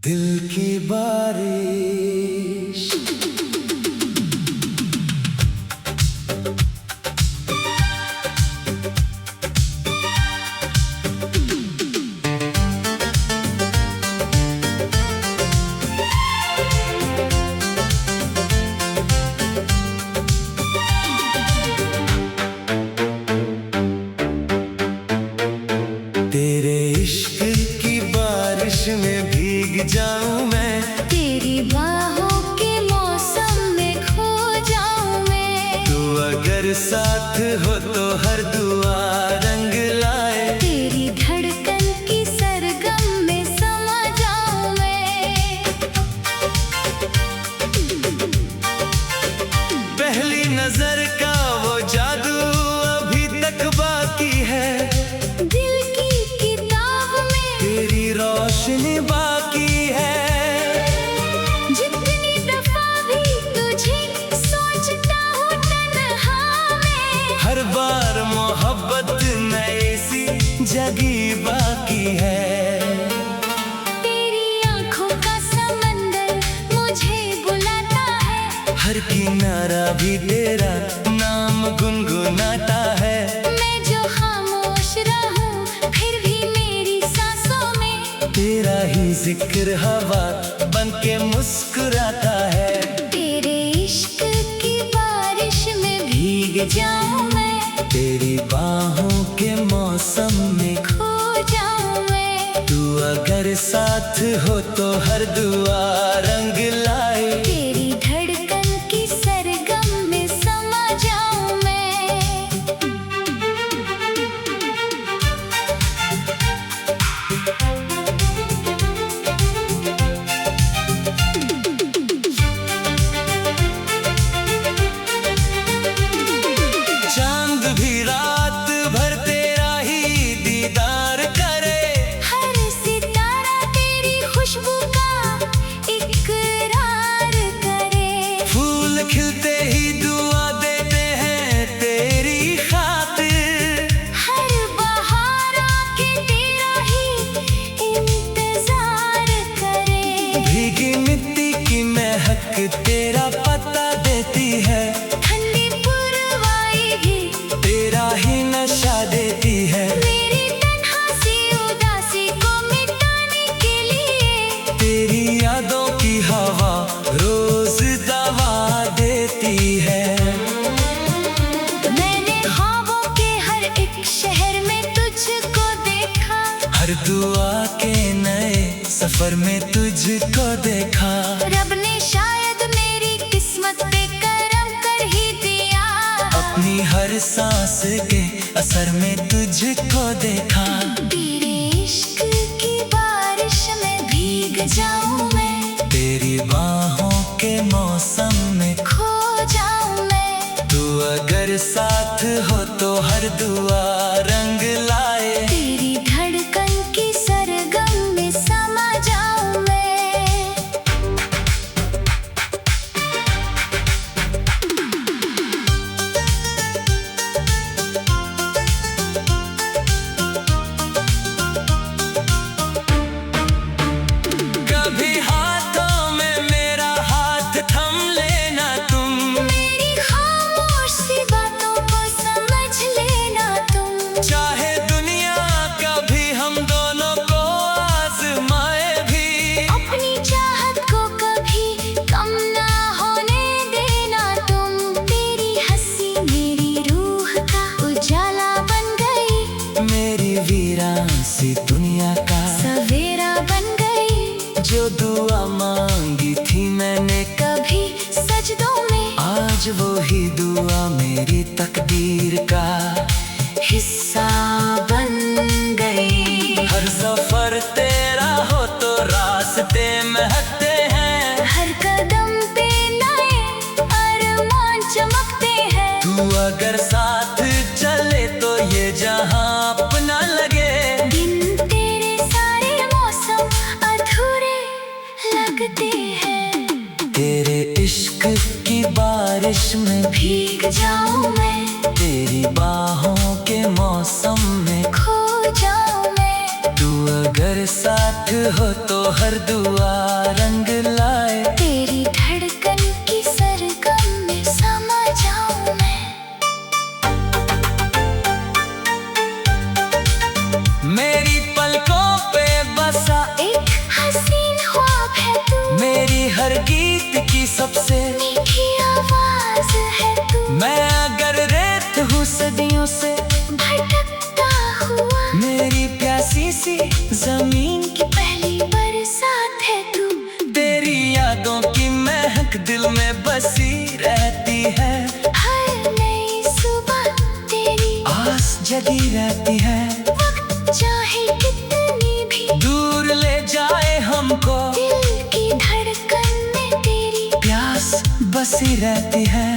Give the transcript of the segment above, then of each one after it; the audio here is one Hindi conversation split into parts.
दिल की बारिश। तेरे इश्क की बारिश में भीग जाऊं मैं, तेरी बाहों के मौसम में खो जाऊं मैं। तू अगर साथ हो तो हर दुआ रंग लाए, तेरी धड़कन की सरगम में समा जाऊं मैं। पहली नजर का वो जादू अभी तक बाकी है, दिल की किताब में तेरी रोशनी बाकी है। जितनी दफा भी तुझे सोचता हूँ तन्हा मैं, हर बार मोहब्बत नई सी जगी बाकी है। तेरी आंखों का समंदर मुझे बुलाता है, हर किनारा भी तेरा नाम गुनगुनाता है। मैं जो खामोश रहूं फिर भी मेरी सांसों में तेरा ही जिक्र हवा बन के मुस्कुराता है। तेरे इश्क की बारिश में भीग जाऊं मैं, तेरी बाहों के मौसम में खो जाऊं मैं। तू अगर साथ हो तो हर दुआ रंग लाए, तेरी धड़कन की सरगम में समा जाऊं मैं। चांद भी रात भर तेरा ही दीदार करे, हर सितारा तेरी खुशबू का इकरार करे। फूल खिलते ही दुआ देते हैं तेरी खातिर, हर बहार आके तेरा ही इंतजार करे। भीगी मिट्टी की महक तेरा पता देती है, ठंडी पुरवाई भी तेरा ही नशा देती है। मेरी तन्हासी उदासी को मिटाने के लिए तेरी यादों की हवा रोज दवा देती है। मैंने ख्वाबों के हर एक शहर में तुझको देखा, हर दुआ के नए सफर में तुझको देखा। रब ने शायद मेरी किस्मत पे करम कर ही दिया, अपनी हर सांस के असर में तुझको देखा। तेरे इश्क की बारिश में भीग जाऊं मैं, तेरी बाहों के मौसम में खो जाऊं मैं। तू अगर साथ हो तो हर दुआ रंग लाए, तेरी धड़कन की सरगम में समा जाऊं मैं। कभी हाथों में मेरा हाथ थम लेना तुम, मेरी खामोश सी बातों को समझ लेना तुम। चाहे दुनिया कभी हम दोनों को आजमाए भी, अपनी चाहत को कभी कम ना होने देना तुम। तेरी हंसी मेरी रूह का उजाला बन गई, मेरी वीरान सी दुनिया का सवेरा बन गई। जो दुआ मांगी थी मैंने कभी सजदों में आज वो ही दुआ मेरी तकदीर का हिस्सा बन गई। हर सफर तेरा हो तो रास्ते महकते हैं, हर कदम पे नए अरमान चमकते हैं। तू अगर साथ चले तो ये जहां अपना लगे। दिन तेरे सारे मौसम अधूरे लगते हैं, तेरे इश्क की बारिश में भीग जाऊं मैं, तेरी बाहों के मौसम में खो जाऊं मैं। तू अगर साथ हो तो हर दुआ रंग लाए। तेरी धड़कन की सरगम में समा जाऊं मैं। मेरी पलकों पे बसा एक हसीन ख्वाब है तू, मेरी हर गीत की सबसे मीठी आवाज है तू। मैं अगर रेत हूँ सदियों से भटकता हुआ, मेरी प्यासी सी जमीन की पहली बरसात है तू। तेरी यादों की महक दिल में बसी रहती है। हर नई सुबह तेरी आस जगी रहती है। वक्त चाहे कितनी भी दूर ले जाए हमको, दिल की धड़कन में तेरी प्यास बसी रहती है।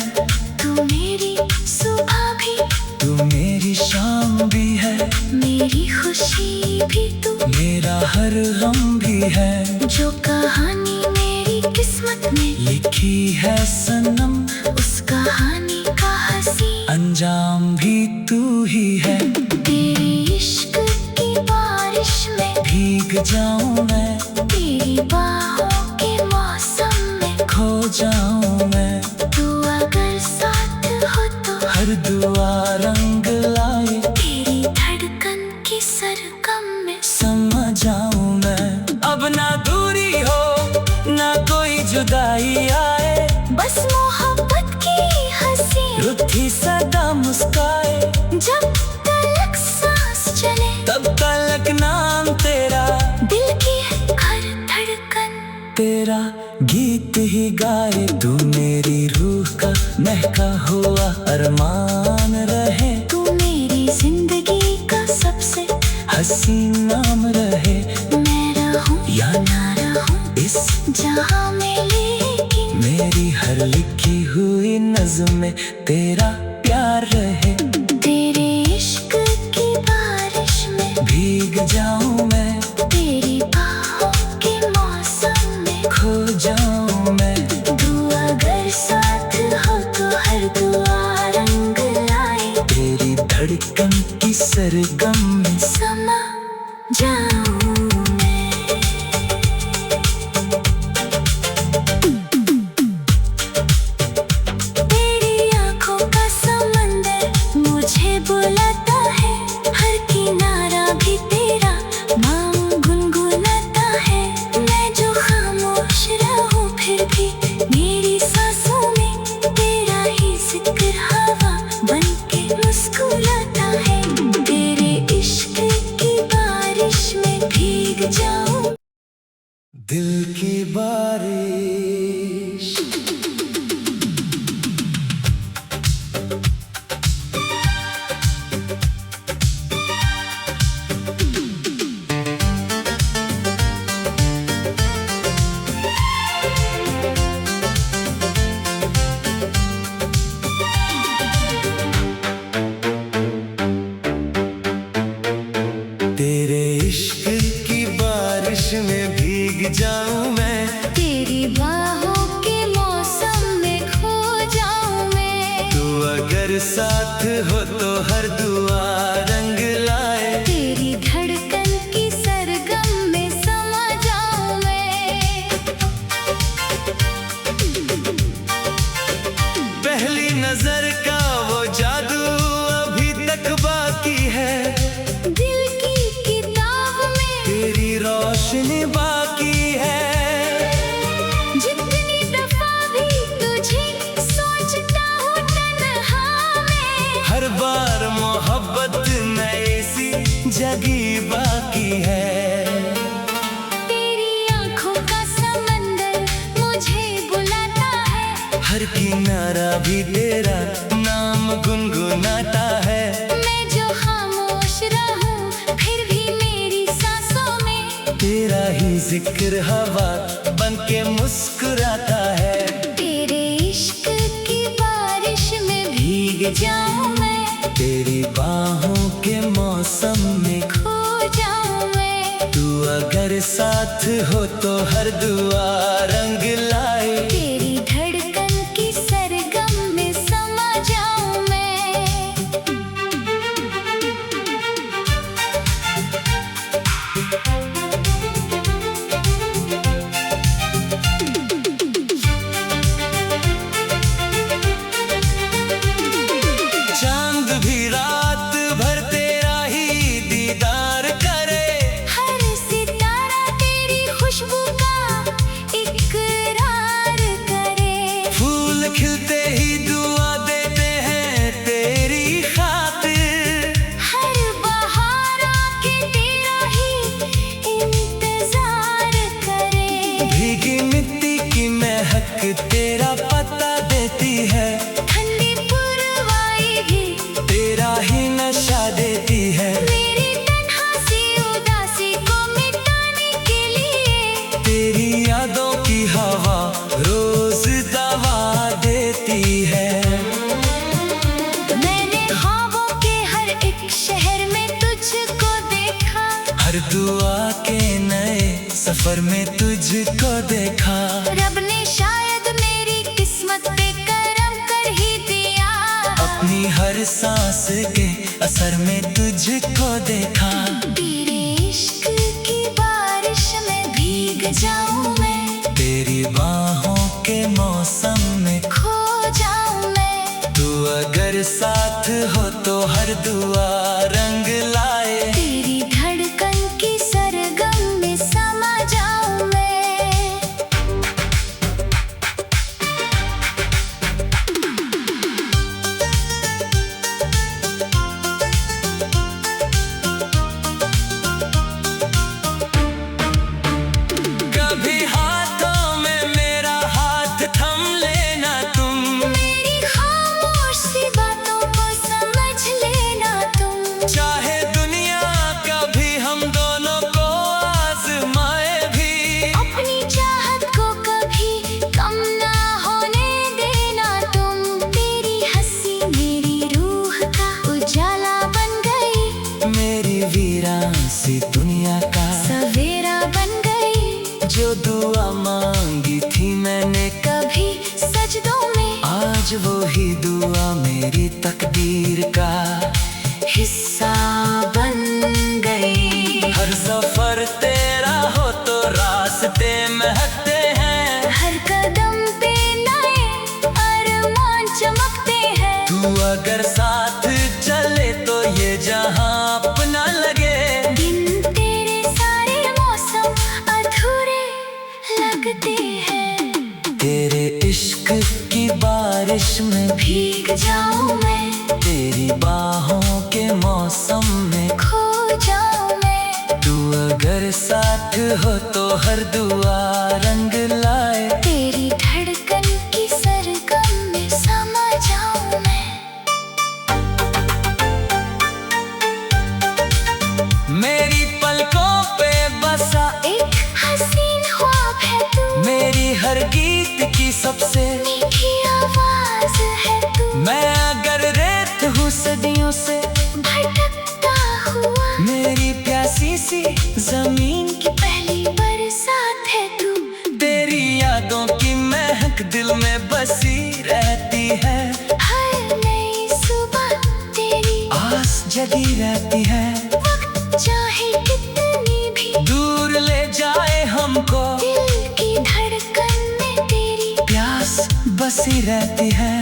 तू मेरी सुबह भी, तू मेरी शाम भी है, मेरी खुशी भी तू, मेरा हर गम भी है। जो कहानी मेरी किस्मत में लिखी है सनम, उस कहानी का हंसी अंजाम भी तू ही है। तेरे इश्क की बारिश में भीग जाऊं मैं, तेरी बाहों के मौसम में खो जाऊं मैं। तू अगर साथ हो तो हर दुआ रंग लाए। तेरी धड़कन की सरगम में समा जाऊं मैं। अब ना दूरी हो ना कोई जुदाई आए, बस मोहब्बत की हंसी रुठी सदा मुस्काए। जब तलक सांस चले, तब तलक नाम तेरा, दिल की हर धड़कन तेरा गीत ही गाए। तू मेरी रूह का महका हुआ अरमान रहे, तू मेरी जिंदगी का सबसे हसी नाम रहे। मैं रहूं या ना रहूं इस जहां में, लेकिन मेरी हर लिखी हुई नज़्म में तेरा प्यार रहे। तेरे इश्क की बारिश में भीग जाऊं मैं, तेरी बाहों के मौसम में खो जाऊं मैं। तू अगर साथ हो तो हर दुआ रंग लाए। तेरी धड़कन की सरगम में समा जाऊं मैं। तेरी आंखों का समंदर मुझे बुलाता है, हर किनारा भी तेरा नाम गुनगुनाता है। मैं जो खामोश रहूं फिर भी मेरी सांसों में तेरा ही जिक्र हवा बन के मुस्कुराता है। तेरे इश्क की बारिश में भीग जाऊं, दिल की बारिश। तेरे इश्क की बारिश में भीग जाऊं मैं। तेरी बाहों के मौसम में खो जाऊं मैं। तू अगर साथ हो तो हर दुआ रंग लाए। तेरी धड़कन की सरगम में समा जाऊं मैं। पहली नजर का वो जादू अभी तक बाकी है, दिल की किताब में तेरी रोशनी बाकी है। जितनी दफा भी तुझे सोचता हूँ तन्हा में, हर बार मोहब्बत नई सी जगी बाकी है। तेरी आंखों का समंदर मुझे बुलाता है, हर किनारा भी तेरा नाम गुनगुनाता है। मैं जो खामोश रहूं फिर भी मेरी सांसों में तेरा ही जिक्र हवा बन के मुस्कुराता है। तेरे इश्क की बारिश में भीग जाऊं मैं। तेरी बाहों के मौसम में खो जाऊं मैं। तू अगर साथ हो तो हर दुआ रंग लाए। तेरी धड़कन की सरगम में समा जाऊं मैं। भीगी मिट्टी की महक तेरा पता देती है, ठंडी पुरवाई भी तेरा ही नशा देती है। मेरी तन्हासी उदासी को मिटाने के लिए तेरी यादों की हवा रोज दवा देती है। मैंने ख्वाबों के हर एक शहर में तुझको देखा, हर दुआ के नए सफर में तुझको देखा। रब ने शायद मेरी किस्मत पे करम कर ही दिया, अपनी हर सांस के असर में तुझको देखा। तेरे इश्क की बारिश में भीग जाऊं मैं, तेरी बाहों के मौसम में खो जाऊं मैं। तू अगर साथ हो तो हर दुआ रंग लाए। तेरी धड़कन की सरगम में समा जाऊं मैं। कभी हाथों में मेरा हाथ थम लेना तुम, मेरी खामोश सी बातों को समझ लेना तुम। चाहे दुनिया कभी हम दोनों को आजमाए भी, अपनी चाहत को कभी कम ना होने देना तुम। तेरी हंसी मेरी रूह का उजाला बन गई, मेरी वीरान सी दुनिया का सवेरा बन गई। जो दुआ मांगी थी मैंने कभी सजदों में आज वो ही दुआ मेरी तकदीर का हिस्सा बन गई। हर सफर तेरा हो तो रास्ते महकते हैं, हर कदम पे नए अरमान चमकते हैं। तू अगर साथ चले तो ये जहां अपना लगे। दिन तेरे सारे मौसम अधूरे लगते हैं, तेरे इश्क की बारिश में भीग जाऊं मैं, तेरी बाहों के मौसम में खो जाऊं मैं। तू अगर साथ हो तो हर दुआ रंग लाए। तेरी धड़कन की सरगम में समा जाऊं मैं। मेरी पलकों पे बसा एक हसीन ख्वाब है तू, मेरी हर गीत की सबसे मीठी आवाज है तू। मैं अगर रेत हूँ सदियों से भटकता हुआ मेरी प्यासी सी जमीन की पहली बरसात है तू। तेरी यादों की महक दिल में बसी रहती है, हर नई सुबह तेरी आस जगी रहती है। वक्त चाहे कितनी भी दूर ले जाए हमको, दिल की धड़कन में तेरी प्यास बसी रहती है।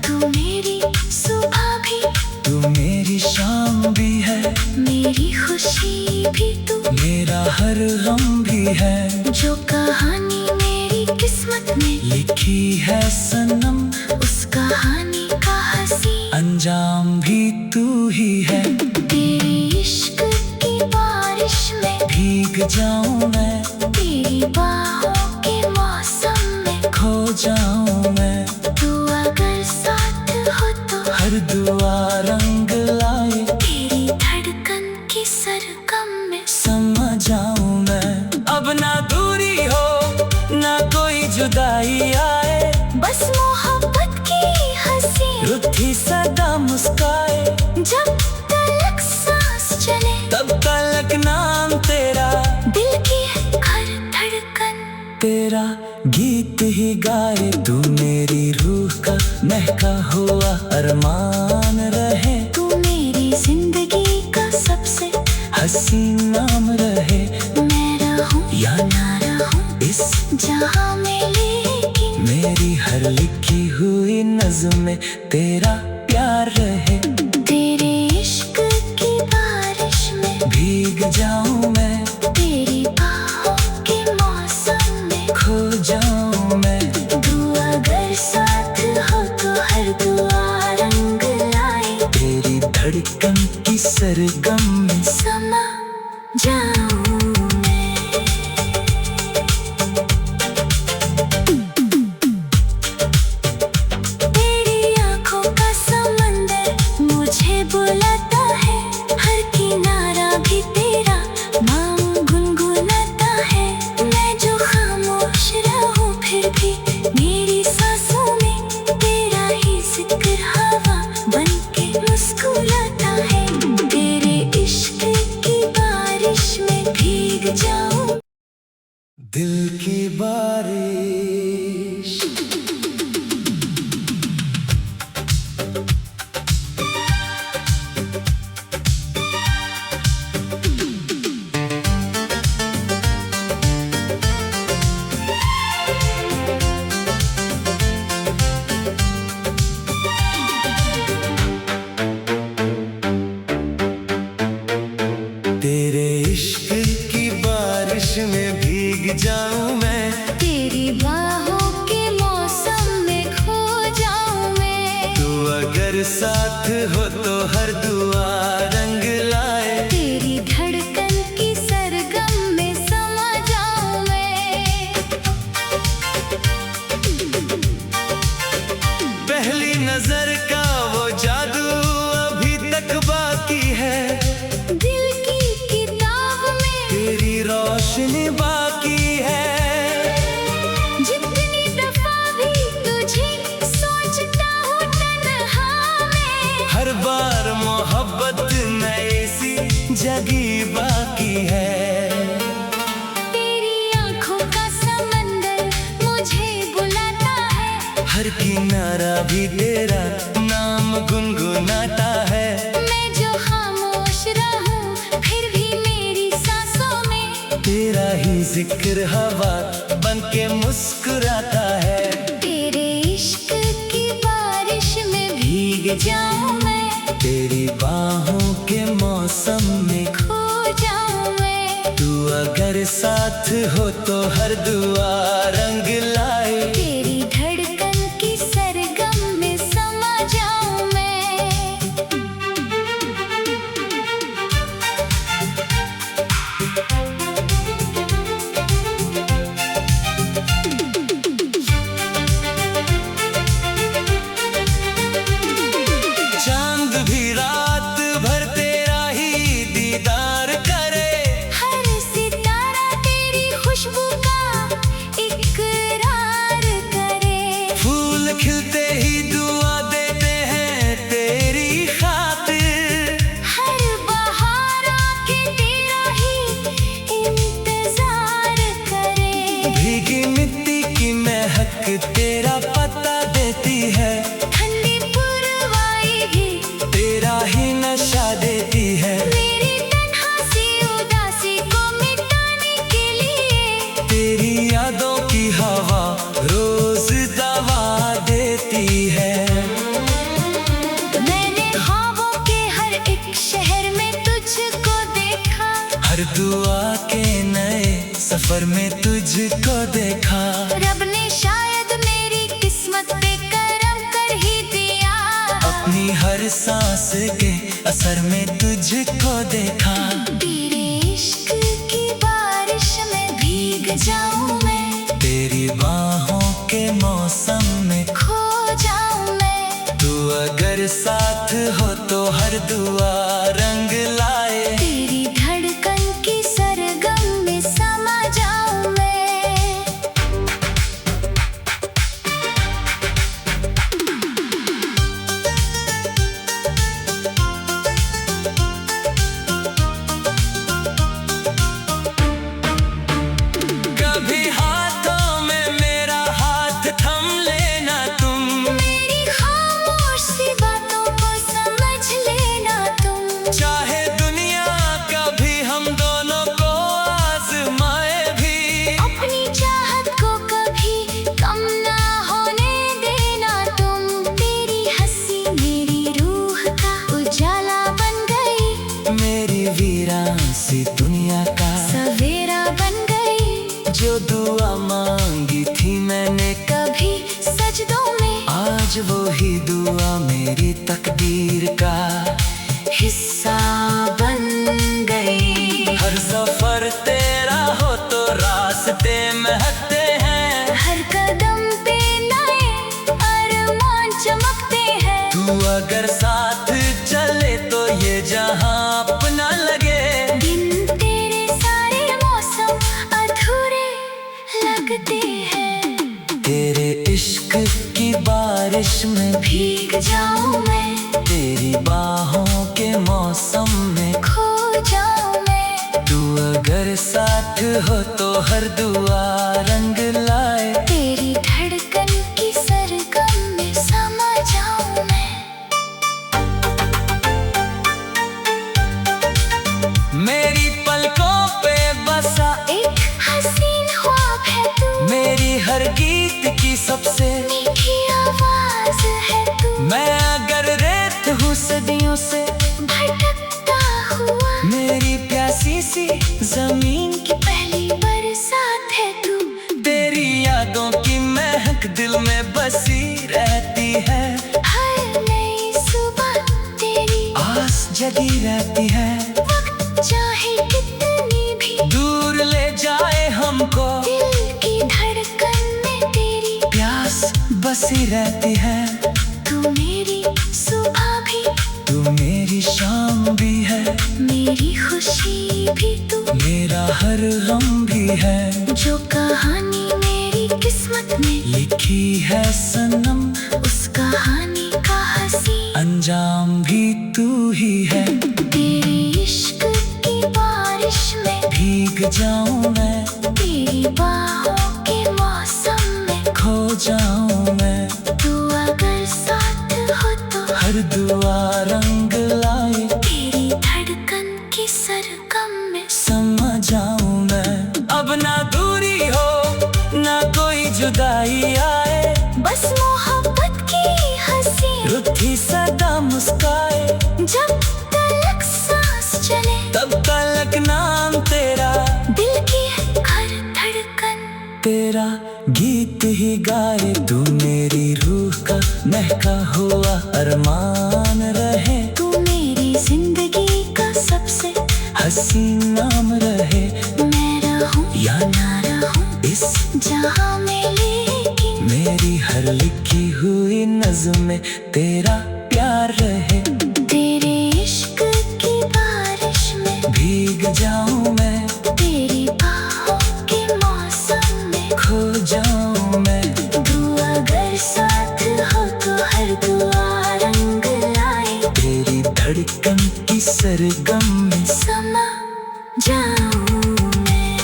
तू मेरी सुबह भी, तू मेरी शाम भी है, मेरी खुशी भी तू। मेरा हर गम भी है। जो कहानी मेरी किस्मत में लिखी है सनम, उस कहानी का हंसी अंजाम भी तू ही है। तेरे इश्क की बारिश में भीग जाऊं मैं, तेरी बाहों के मौसम में खो जाऊं मैं। तू अगर साथ हो तो हर दुआ रंग लाए। तेरी धड़कन की सरगम में समा जाऊं मैं। अब ना दूरी हो ना कोई जुदाई आए, बस मोहब्बत की हंसी रुठी सदा मुस्काए। जब तलक सांस चले तब तलक नाम तेरा, दिल की हर धड़कन तेरा गीत ही गाए। तू मेरी रूह का महका हुआ अरमान रहे, तू मेरी जिंदगी का सबसे हसीन नाम रहे। मैं रहूं या ना रहूं इस जहां में, लेकिन मेरी हर लिखी हुई नज़्म में तेरा प्यार रहे। तेरे इश्क की बारिश में भीग जाऊं मैं, तेरी बाहों के मौसम में खो जाऊं मैं। तू अगर साथ हो तो हर दुआ रंग लाए। तेरी धड़कन की सरगम में समा जाऊं मैं। दिल की बारिश। तेरे इश्क की बारिश में भीग जाऊं मैं, तेरी बाहों के मौसम में खो जाऊं मैं। तू अगर साथ हो तो हर दुआ रंग लाए, तेरी धड़कन की सरगम में समा जाऊं मैं। पहली नजर का वो जादू अभी तक बाकी है, दिल की किताब में तेरी रोशनी बाकी है। जितनी दफा भी तुझे सोचता हूँ तन्हा में, हर बार मोहब्बत नई सी जगी बाकी है। तेरी आंखों का समंदर मुझे बुलाता है, हर किनारा भी तेरा नाम गुनगुनाता है। मैं जो खामोश रहूं फिर भी मेरी सांसों में तेरा ही जिक्र हवा बन के मुस्कुराता है। तेरे इश्क की बारिश में भीग जाऊं मैं, तेरी बाहों के मौसम में खो जाऊं मैं। तू अगर साथ हो तो हर दुआ रंग लाए, तेरी धड़कन की सरगम में समा जाऊं मैं। चांद भी रात भर तेरा ही दीदार करे, हर सितारा तेरी खुशबू का इकरार करे। फूल खिलते ही दुआ देते हैं तेरी खातिर, हर बहार आके तेरा ही इंतजार करे। भीगी मिट्टी की महक तेरा पता देती है, ठंडी पुरवाई भी तेरा ही नशा देती है। मेरी तन्हासी उदासी को मिटाने के लिए तेरी यादों की हवा रोज दवा देती है। मैंने ख्वाबों के हर एक शहर में तुझको देखा, हर दुआ के नए सफर में तुझको देखा। रब ने शायद मेरी किस्मत पे करम कर ही दिया, अपनी हर सांस के असर में तुझको देखा। तेरे इश्क की बारिश में भीग जाऊं मैं, तेरी बाहों के मौसम में खो जाऊं मैं। तू अगर साथ हो तो हर दुआ रंग लाए, तेरी धड़कन की सरगम में समा जाऊं मैं। कभी हाथों में मेरा हाथ थम लेना तुम, मेरी खामोश सी बातों को समझ लेना तुम। चाहे दुनिया कभी हम दोनों को आजमाए भी, अपनी चाहत को कभी कम ना होने देना तुम। तेरी हंसी मेरी रूह का उजाला बन गई, मेरी वीरान सी दुनिया का सवेरा बन गई। जो दुआ मांगी थी मैंने कभी सजदों में आज वो ही दुआ मेरी तकदीर का हिस्सा बन गई। हर सफर तेरा हो तो रास्ते महकते हैं, हर कदम पे नए अरमान चमकते हैं। तू अगर साथ चले तो ये जहां अपना लगे। दिन तेरे सारे मौसम अधूरे लगते हैं, तेरे इश्क की बारिश में भीग जाऊं मैं, तेरी बाहों के मौसम में खो जाऊं मैं। तू अगर साथ हो तो हर दुआ रंग लाए। तेरी धड़कन की सरगम में समा जाऊं मैं। मेरी पलकों पे बसा एक हसीन ख्वाब है तू, मेरी हर गीत की सबसे मीठी आवाज है तू। मैं अगर रेत हूँ सदियों से भटकता हुआ, मेरी प्यासी सी जमीन कि पहली बरसात है तू। तेरी यादों की महक दिल में बसी रहती है। हर नई सुबह तेरी आस जगी रहती है। वक्त चाहे कितनी भी दूर ले जाए हमको, दिल की धड़कन में तेरी प्यास बसी रहती है। तू मेरी सुबह भी, तू मेरी शाम भी है, मेरी खुशी भी तू, मेरा हर गम भी है। जो कहानी मेरी किस्मत में लिखी है सनम, उस कहानी का हंसी अंजाम भी तू ही है। तेरे इश्क की बारिश में भीग जाऊं मैं, तेरी बाहों के मौसम में खो जाऊं मैं। तू अगर साथ हो तो हर दुआ रंग लाए। तेरी धड़कन की सरगम में समा जाऊं मैं। अब ना दूरी हो ना कोई जुदाई आए, बस मोहब्बत की हंसी रुठी सदा मुस्काए। जब तलक सांस चले, तब तलक नाम तेरा, दिल की हर धड़कन तेरा गीत ही गाए। तू मेरी रूह का महका हुआ अरमान रहे। तू मेरी जिंदगी का सबसे हसीन नाम रहे। मैं रहूं या ना रहूं इस जहां में, लेकिन मेरी हर लिखी हुई नज़्म में तेरा प्यार रहे। तेरे इश्क की बारिश में भीग जाऊं मैं, तेरी बाहों के मौसम में खो जाऊं मैं। तू अगर साथ हो तो हर दुआ रंग लाए। तेरी धड़कन की सरगम में समा जाऊं मैं।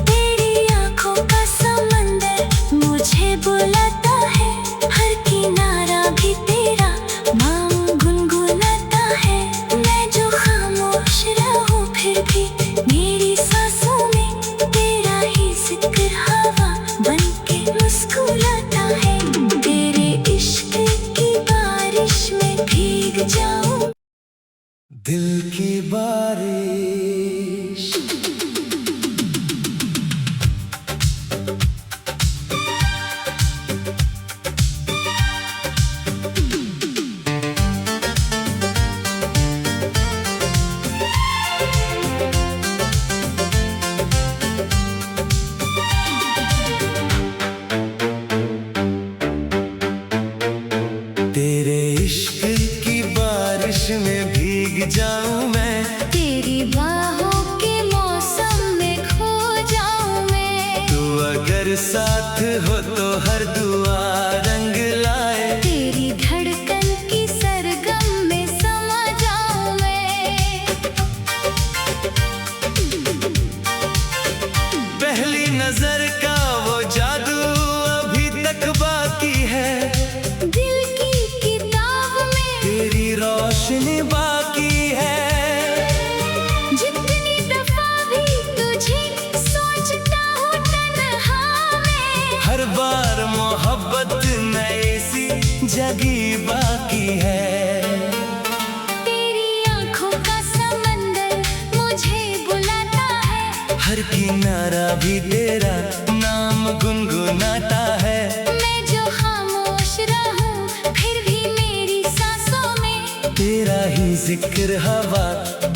तेरी आंखों का समंदर मुझे बुलाता है। हर किनारा भी तेरा नाम गुनगुनाता है। मैं जो खामोश रहूं फिर भी मेरी सांसों में तेरा ही जिक्र हवा बन के मुस्कुराता है। तेरे इश्क की बारिश में भीग जाऊं। दिल की बारिश। तेरे इश्क की बारिश में भीग जाऊं मैं। तेरी बाहों के मौसम में खो जाऊं मैं। तू अगर साथ हो तो हर दुआ रंग लाए। तेरी धड़कन की सरगम में समा जाऊं मैं। पहली नजर का वो जादू अभी तक बाकी है। दिल की किताब में तेरी रोशनी बाकी है। जितनी दफा भी तुझे सोचता हूँ तन्हा में, हर बार मोहब्बत नई सी जगी बाकी है। तेरी आंखों का समंदर मुझे बुलाता है। हर किनारा भी तेरा नाम गुनगुनाता है। मैं जो खामोश रहूं फिर भी मेरी सांसों में तेरा ही जिक्र हवा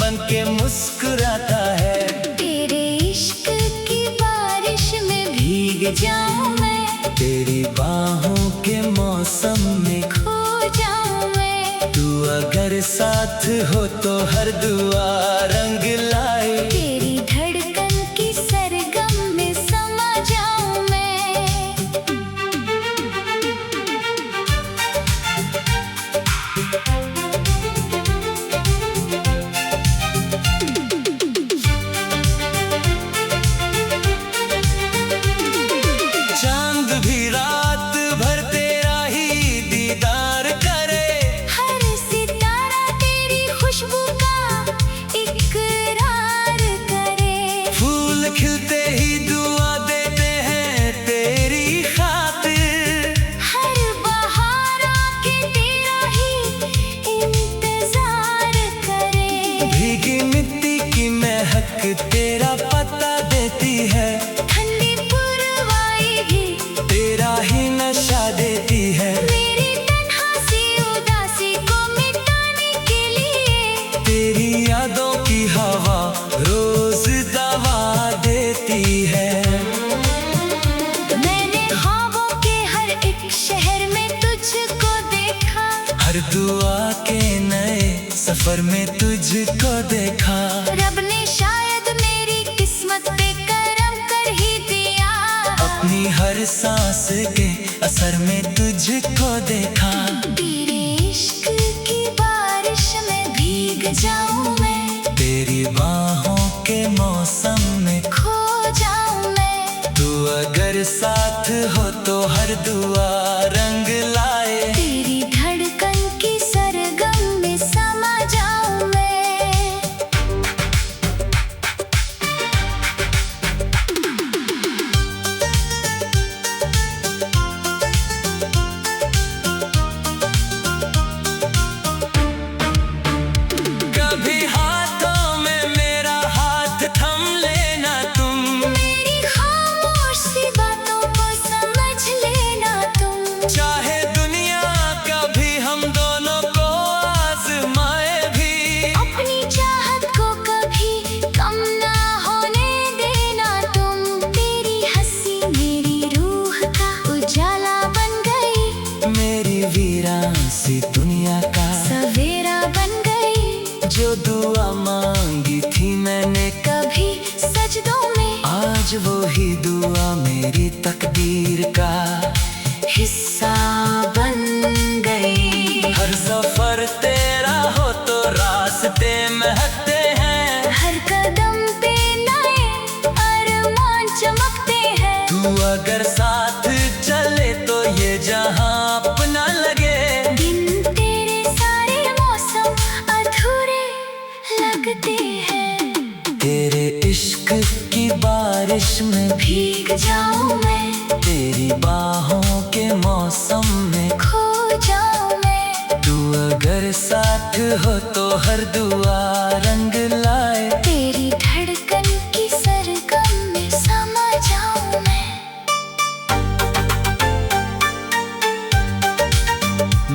बन के मुस्कुराता है। तेरे इश्क की बारिश में भीग जाऊं मैं। तेरी बाहों के मौसम में खो जाऊं मैं। तू अगर साथ हो तो हर दुआ रंग लाए। तेरी धड़कन की सरगम में समा जाऊं मैं। भीगी मिट्टी की महक तेरा पता देती है, ठंडी पुरवाई भी तेरा ही नशा देती है। मेरी तन्हासी उदासी को मिटाने के लिए तेरी यादों की हवा रोज दवा देती है। मैंने ख्वाबों के हर एक शहर में तुझको देखा, हर दुआ के नए सफर में तुझको देखा। रब ने शायद मेरी किस्मत पे करम कर ही दिया, अपनी हर सांस के असर में तुझको देखा। तेरे इश्क की बारिश में भीग जाऊं मैं, तेरी बाहों के मौसम में खो जाऊं मैं। तू अगर साथ हो तो हर दुआ रंग लाए। तेरी धड़कन की सरगम में समा जाऊं मैं। कभी हाथों में मेरा हाथ थम लेना तुम, मेरी खामोश सी बातों को समझ लेना तुम। चाहे दुनिया कभी हम दोनों को आजमाए भी, अपनी चाहत को कभी कम ना होने देना तुम। तेरी हंसी मेरी रूह का उजाला बन गई, मेरी वीरान सी दुनिया का सवेरा बन गई। जो दुआ मांगी थी मैंने कभी सजदों में आज वो ही दुआ मेरी तकदीर का हिस्सा बन गई। हर सफर तेरा हो तो रास्ते महकते हैं, हर कदम पे नए अरमान चमकते हैं। तू अगर साथ चले तो ये जहां अपना लगे। दिन तेरे सारे मौसम अधूरे लगते हैं, तेरे इश्क की बारिश में भीग जाऊं मैं, तेरी बाहों के मौसम में खो जाऊं मैं। तू अगर साथ हो तो हर दुआ रंग लाए। तेरी धड़कन की सरगम में समा जाऊं मैं।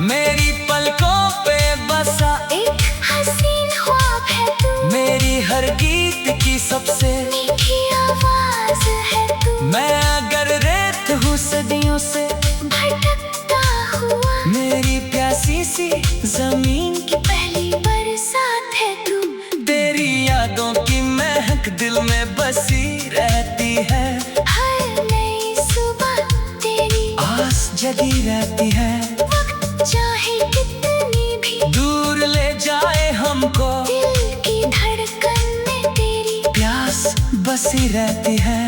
मेरी पलकों पे बसा एक हसीन ख्वाब है तू, मेरी हर गीत की सबसे मीठी आवाज है तू। मैं अगर रेत हूँ सदियों से भटकता हुआ मेरी प्यासी सी जमीन की, पहली बरसात है तू। तेरी यादों की महक दिल में बसी रहती है। हर नई सुबह तेरी आस जगी रहती है, वक्त चाहे कितनी भी दूर ले जाए हमको। दिल की धड़कन में तेरी प्यास बसी रहती है।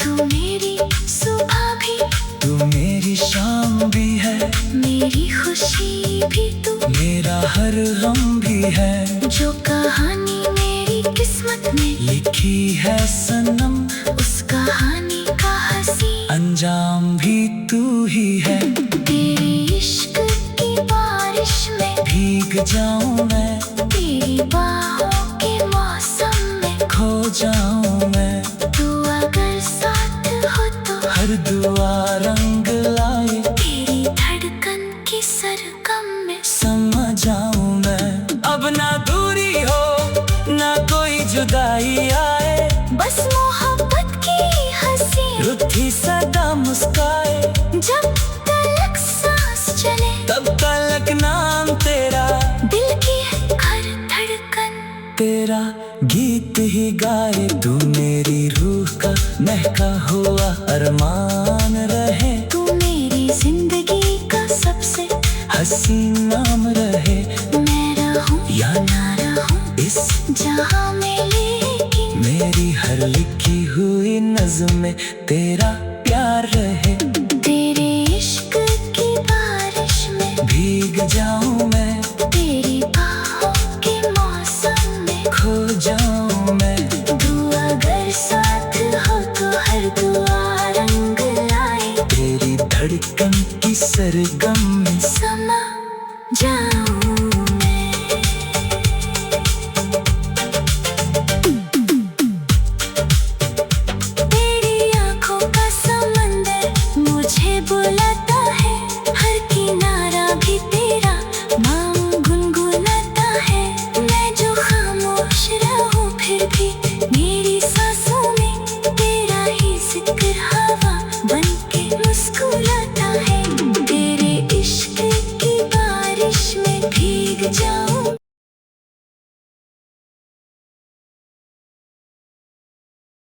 तू मेरी सुबह भी, तू मेरी शाम भी है, मेरी खुशी भी तू। मेरा हर गम भी है। जो कहानी मेरी किस्मत में लिखी है सनम, उस कहानी का हंसी अंजाम भी तू ही है। तेरे इश्क की बारिश में भीग जाऊं मैं, तेरी बाहों के मौसम में खो जाऊं मैं। तू अगर साथ हो तो हर दुआ रंग लाए। तेरी धड़कन की सरगम में समा जाऊं मैं। अब ना दूरी हो ना कोई जुदाई आए, बस मोहब्बत की हंसी रुठी सदा मुस्काए। जब तलक सांस चले तब तलक नाम तेरा, दिल की हर धड़कन तेरा गीत ही गाए। तू मेरी रूह का महका हुआ अरमान रहे, तू मेरी जिंदगी का सबसे हसीन नाम रहे। मैं रहूं या ना रहूं इस जहां में, लेकिन मेरी हर लिखी हुई नज़्म में तेरा प्यार रहे। तेरे इश्क की बारिश में भीग जाऊं मैं, तेरी बाहों के मौसम में खो जाऊं मैं। तू अगर साथ हो तो हर दुआ रंग लाए। तेरी धड़कन की सरगम